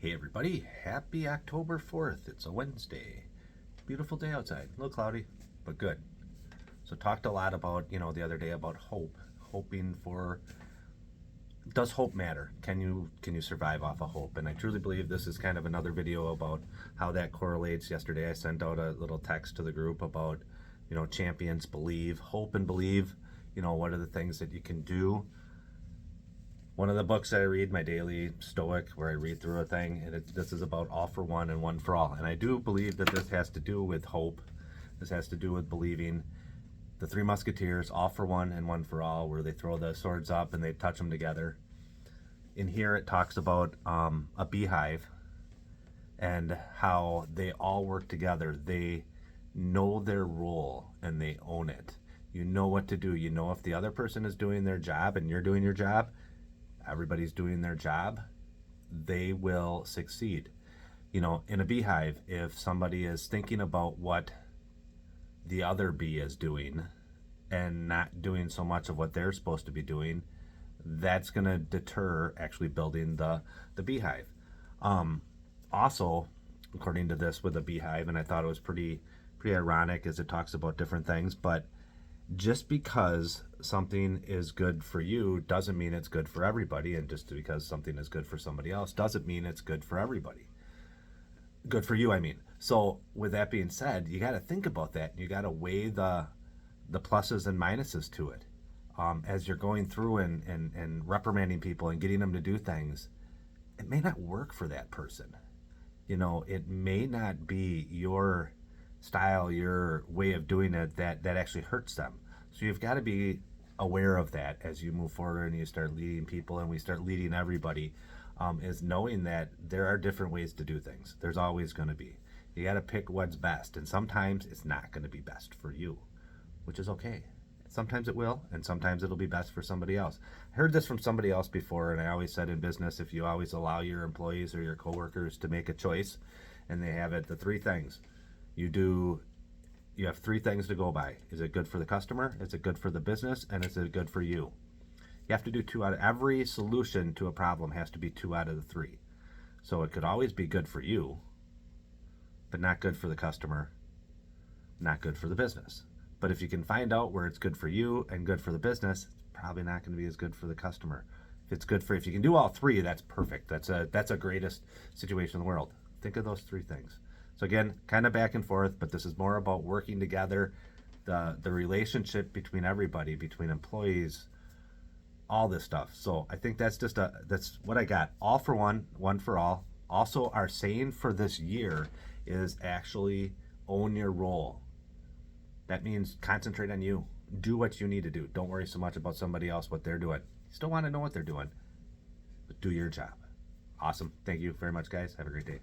Hey everybody, happy October 4th. It's a Wednesday. Beautiful day outside. A little cloudy, but good. So talked a lot about, the other day about hope. Hoping for, does hope matter? Can you survive off of hope? And I truly believe this is kind of another video about how that correlates. Yesterday I sent out a little text to the group about, champions believe, hope and believe, what are the things that you can do. One of the books that I read, my daily Stoic, where I read through a thing, and this is about all for one and one for all. And I do believe that this has to do with hope. This has to do with believing. The Three Musketeers, all for one and one for all, where they throw the swords up and they touch them together. In here it talks about a beehive and how they all work together. They know their role and they own it. You know what to do. You know if the other person is doing their job and you're doing your job, everybody's doing their job, they will succeed. In a beehive, if somebody is thinking about what the other bee is doing and not doing so much of what they're supposed to be doing, that's going to deter actually building the beehive. Also, according to this with a beehive, and I thought it was pretty ironic as it talks about different things, but just because something is good for you doesn't mean it's good for everybody, and just because something is good for somebody else doesn't mean it's good for everybody. Good for you, I mean. So with that being said, you got to think about that. You got to weigh the pluses and minuses to it. As you're going through and reprimanding people and getting them to do things, it may not work for that person. It may not be your style, your way of doing it that actually hurts them. So you've got to be aware of that as you move forward and you start leading people and we start leading everybody, is knowing that there are different ways to do things. There's always going to be. You got to pick what's best, and sometimes it's not going to be best for you, which is okay. Sometimes it will, and sometimes it'll be best for somebody else. I heard this from somebody else before, and I always said in business, if you always allow your employees or your coworkers to make a choice, and they have the three things, you have three things to go by. Is it good for the customer? Is it good for the business? And is it good for you? You have to do two out of every solution to a problem has to be two out of the three. So it could always be good for you, but not good for the customer, not good for the business. But if you can find out where it's good for you and good for the business, it's probably not going to be as good for the customer. If you can do all three, that's perfect. That's a greatest situation in the world. Think of those three things. So again, kind of back and forth, but this is more about working together, the relationship between everybody, between employees, all this stuff. So I think that's what I got. All for one, one for all. Also, our saying for this year is actually own your role. That means concentrate on you. Do what you need to do. Don't worry so much about somebody else, what they're doing. You still want to know what they're doing, but do your job. Awesome. Thank you very much, guys. Have a great day.